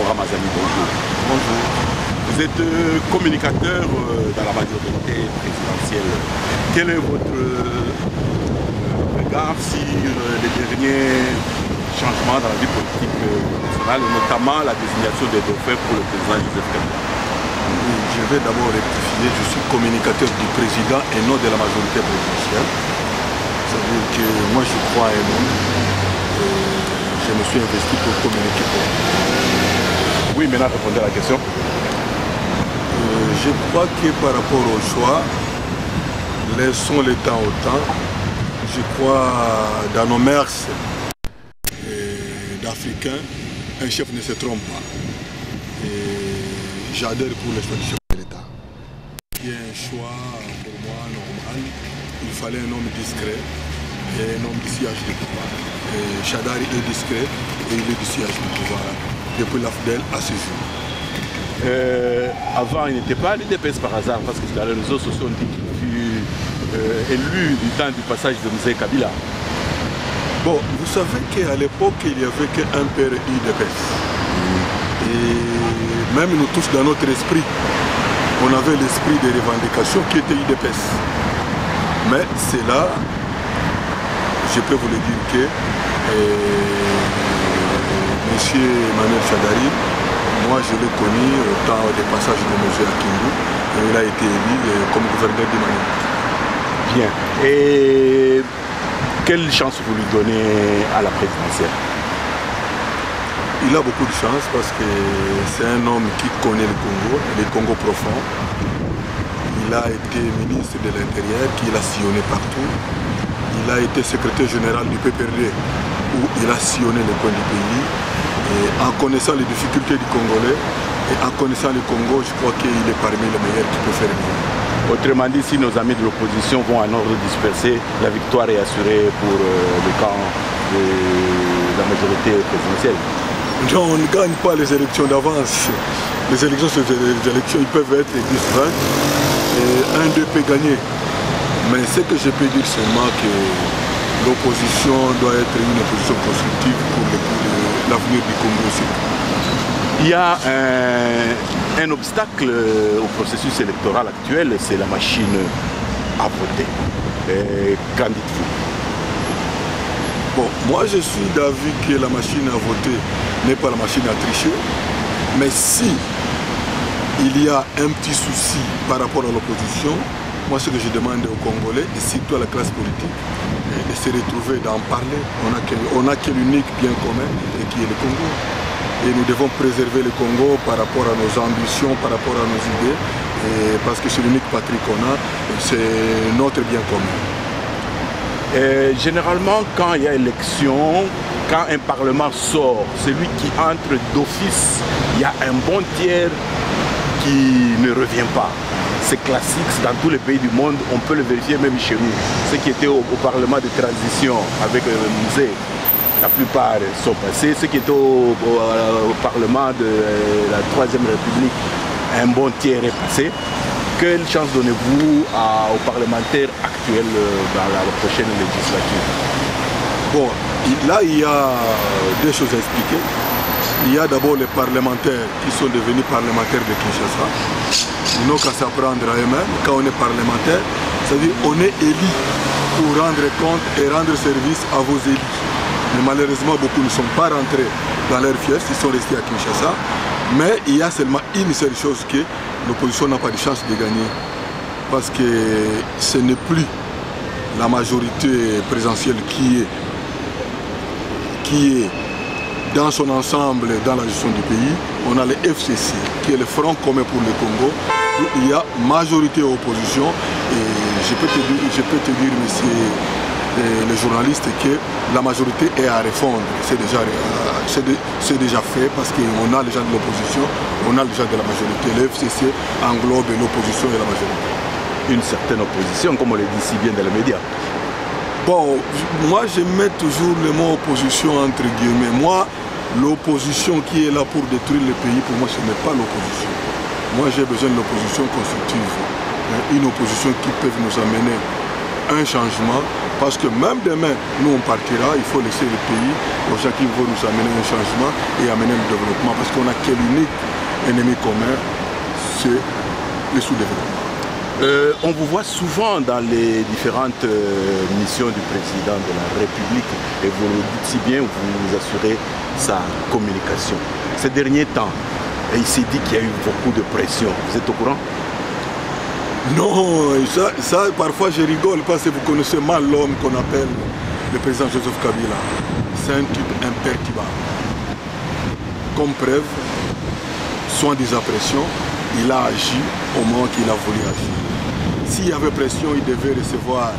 Ramazani, bonjour. Bonjour. Vous êtes communicateur dans la majorité présidentielle. Quel est votre regard sur les derniers changements dans la vie politique nationale, notamment la désignation des dauphins pour le président Joseph Kabila? Oui, je vais d'abord rectifier, je suis communicateur du président et non de la majorité présidentielle. Ça veut dire que moi je crois à un homme. Je me suis investi pour communiquer pour lui. Oui, maintenant répondez à la question. Je crois que par rapport au choix, laissons le temps au temps. Je crois dans nos mœurs d'Africains, un chef ne se trompe pas. J'adhère pour le choix du chef de l'État. Il y a un choix pour moi normal. Il fallait un homme discret et un homme du siège du pouvoir. Chadari est discret et il est du siège du pouvoir depuis l'AFDEL à ce jour. Avant, il n'était pas à l'UDPS par hasard, parce que dans les réseaux sociaux, on dit qu'il fut élu du temps du passage de M. Kabila. Bon, vous savez qu'à l'époque, il n'y avait qu'un père UDPS. Et même nous tous, dans notre esprit, on avait l'esprit des revendications qui était UDPS. Mais c'est là, je peux vous le dire que M. Emmanuel Chadari, moi je l'ai connu au temps des passages de M. Akindou, et il a été élu comme gouverneur du Mali. Bien. Et quelle chance vous lui donnez à la présidentielle? Il a beaucoup de chance parce que c'est un homme qui connaît le Congo profond. Il a été ministre de l'Intérieur, qu'il a sillonné partout. Il a été secrétaire général du PPRD, où il a sillonné les coins du pays. Et en connaissant les difficultés du Congolais et en connaissant le Congo, je crois qu'il est parmi les meilleurs qui peut faire mieux. Autrement dit, si nos amis de l'opposition vont en ordre dispersé, la victoire est assurée pour le camp de la majorité présidentielle. Non, on ne gagne pas les élections d'avance. Les élections, ils peuvent être 10-20 et un d'eux peut gagner. Mais ce que je peux dire seulement que l'opposition doit être une opposition constructive pour l'avenir du Congo aussi. Il y a un obstacle au processus électoral actuel, c'est la machine à voter. Qu'en dites-vous? Bon, moi je suis d'avis que la machine à voter n'est pas la machine à tricher, mais si il y a un petit souci par rapport à l'opposition, moi ce que je demande aux Congolais et surtout à la classe politique, de se retrouver, d'en parler. On a que l'unique bien commun et qui est le Congo. Et nous devons préserver le Congo par rapport à nos ambitions, par rapport à nos idées, et parce que c'est l'unique patrie qu'on a, c'est notre bien commun. Généralement, quand il y a élection, quand un parlement sort, celui qui entre d'office, il y a un bon tiers qui ne revient pas. C'est classique dans tous les pays du monde, on peut le vérifier même chez nous. Ceux qui étaient au parlement de transition avec le musée, la plupart sont passés. Ceux qui étaient au parlement de la Troisième République, un bon tiers est passé. Quelle chance donnez-vous aux parlementaires actuels dans la prochaine législature? Bon, là il y a deux choses à expliquer. Il y a d'abord les parlementaires qui sont devenus parlementaires de Kinshasa. Ils n'ont qu'à s'apprendre à eux-mêmes. Quand on est parlementaire, c'est-à-dire on est élu pour rendre compte et rendre service à vos élus. Mais malheureusement, beaucoup ne sont pas rentrés dans leur fief, ils sont restés à Kinshasa. Mais il y a seulement une seule chose que l'opposition n'a pas de chance de gagner. Parce que ce n'est plus la majorité présidentielle qui est dans son ensemble dans la gestion du pays. On a le FCC, qui est le Front commun pour le Congo, où il y a majorité opposition. Et je peux te dire, monsieur le journaliste, que la majorité est à refondre. C'est déjà fait parce qu'on a les gens de l'opposition, on a les gens de la majorité. Le FCC englobe l'opposition et la majorité. Une certaine opposition, comme on le dit si bien dans les médias. Bon, moi je mets toujours le mot opposition entre guillemets. Moi, l'opposition qui est là pour détruire le pays, pour moi ce n'est pas l'opposition. Moi j'ai besoin de l'opposition constructive. Une opposition qui peut nous amener un changement Parce que même demain, nous on partira, il faut laisser le pays aux gens qui vont nous amener un changement et amener le développement. Parce qu'on a quel unique ennemi commun, c'est le sous-développement. On vous voit souvent dans les différentes missions du président de la République et vous le dites si bien, vous assurez sa communication. Ces derniers temps, il s'est dit qu'il y a eu beaucoup de pression. Vous êtes au courant? Non, ça parfois je rigole parce que vous connaissez mal l'homme qu'on appelle le président Joseph Kabila. C'est un type imperturbable. Comme preuve, sans des pression, il a agi au moment qu'il a voulu agir. S'il y avait pression, il devait recevoir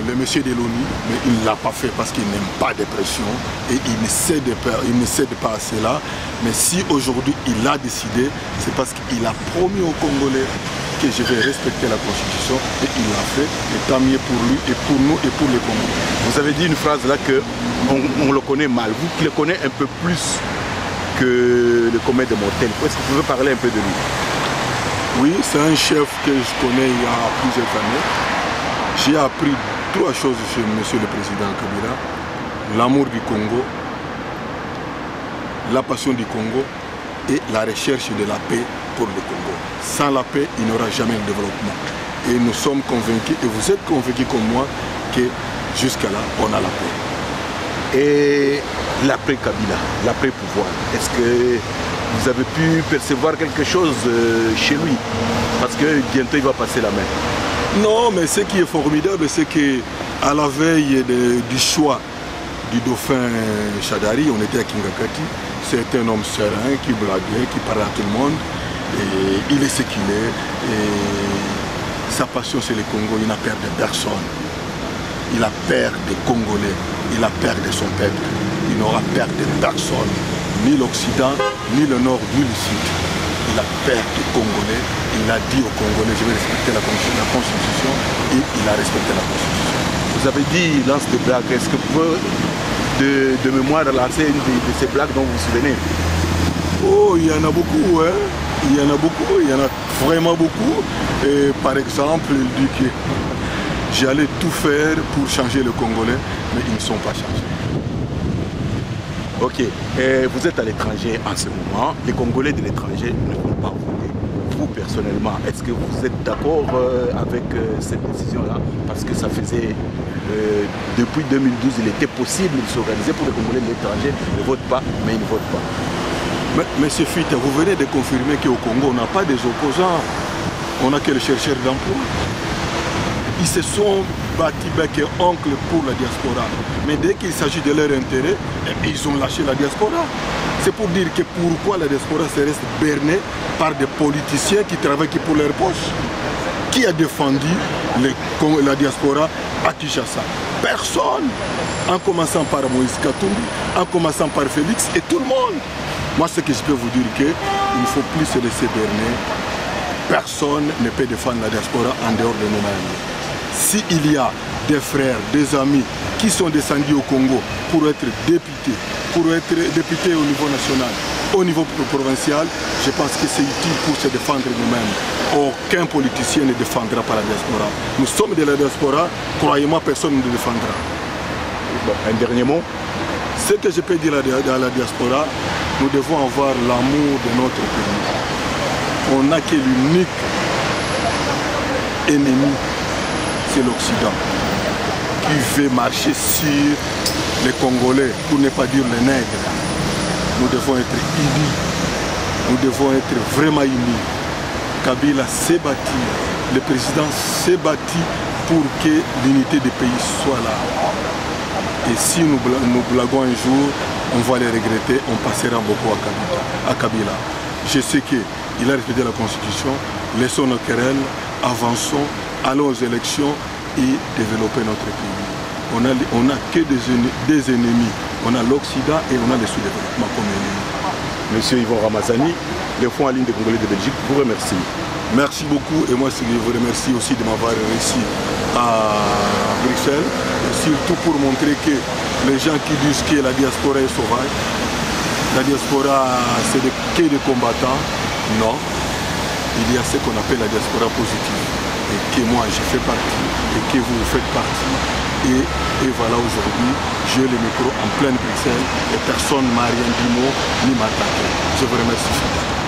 le monsieur de l'ONU, mais il ne l'a pas fait parce qu'il n'aime pas de pression et il ne cède pas à cela. Mais si aujourd'hui il a décidé, c'est parce qu'il a promis aux Congolais que je vais respecter la Constitution et il l'a fait. Et tant mieux pour lui et pour nous et pour les Congolais. Vous avez dit une phrase là qu'on le connaît mal. Vous qui le connaissez un peu plus que le commun des mortels. Est-ce que vous pouvez parler un peu de lui? Oui, c'est un chef que je connais il y a plusieurs années. J'ai appris 3 choses chez monsieur le président Kabila. L'amour du Congo, la passion du Congo et la recherche de la paix pour le Congo. Sans la paix, il n'y aura jamais de développement. Et nous sommes convaincus, et vous êtes convaincus comme moi, que jusqu'à là, on a la paix. Et l'après-Kabila, l'après-pouvoir, est-ce que vous avez pu percevoir quelque chose chez lui? Parce que bientôt il va passer la main. Non, mais ce qui est formidable, c'est qu'à la veille du choix du dauphin Chadari, on était à Kingakati, c'est un homme serein qui blaguait, qui parlait à tout le monde, et il est ce qu'il est, et sa passion c'est le Congo, il n'a peur de personne. Il a peur des Congolais, il a peur de son peuple, il n'aura peur de personne, ni l'Occident, ni le Nord, ni le Sud. Il a peur des Congolais, il a dit aux Congolais, je vais respecter la Constitution, et il a respecté la Constitution. Vous avez dit, lance des blagues, est-ce que vous pouvez de mémoire lancer une de ces blagues dont vous vous souvenez? Oh, il y en a beaucoup, hein. Il y en a beaucoup, il y en a vraiment beaucoup. Et par exemple, il dit que j'allais tout faire pour changer le Congolais, mais ils ne sont pas changés. Ok, et vous êtes à l'étranger en ce moment, les Congolais de l'étranger ne vont pas voter. Vous personnellement, est-ce que vous êtes d'accord avec cette décision-là? Parce que ça faisait, depuis 2012, il était possible de s'organiser pour les Congolais de l'étranger, ils ne votent pas, mais ils ne votent pas. Mais Monsieur Fita, vous venez de confirmer qu'au Congo, on n'a pas des opposants, on n'a que les chercheurs d'emploi. Ils se sont battus bec et oncle pour la diaspora. Mais dès qu'il s'agit de leur intérêt, ils ont lâché la diaspora. C'est pour dire que pourquoi la diaspora se reste bernée par des politiciens qui travaillent pour leur poche. Qui a défendu la diaspora à Kinshasa? Personne. En commençant par Moïse Katumbi, en commençant par Félix et tout le monde. Moi, ce que je peux vous dire, qu'il ne faut plus se laisser berner. Personne ne peut défendre la diaspora en dehors de nous-mêmes. S'il y a des frères, des amis qui sont descendus au Congo pour être députés au niveau national, au niveau provincial, je pense que c'est utile pour se défendre nous-mêmes. Aucun politicien ne défendra pas la diaspora. Nous sommes de la diaspora, croyez-moi, personne ne nous défendra. Bon, un dernier mot. Ce que je peux dire à la diaspora, nous devons avoir l'amour de notre pays. On n'a que l'unique ennemi, c'est l'Occident, qui veut marcher sur les Congolais, pour ne pas dire les nègres. Nous devons être unis, nous devons être vraiment unis. Kabila s'est battu, le président s'est battu pour que l'unité des pays soit là. Et si nous blaguons un jour, on va les regretter, on passera beaucoup à Kabila. Je sais qu'il a respecté la Constitution, laissons nos querelles, avançons, allons aux élections et développer notre pays. On n'a que des ennemis. On a l'Occident et on a le sous-développement comme ennemis. Monsieur Yvon Ramazani, le Fonds en ligne des Congolais de Belgique vous remercie. Merci beaucoup et moi je vous remercie aussi de m'avoir réussi à Bruxelles. Et surtout pour montrer que les gens qui disent que la diaspora est sauvage, la diaspora c'est que des combattants, non. Il y a ce qu'on appelle la diaspora positive. et que moi je fais partie et que vous faites partie. Et voilà, aujourd'hui, j'ai le micro en pleine Bruxelles et personne ne m'a rien dit mot ni m'a attaqué. Je vous remercie.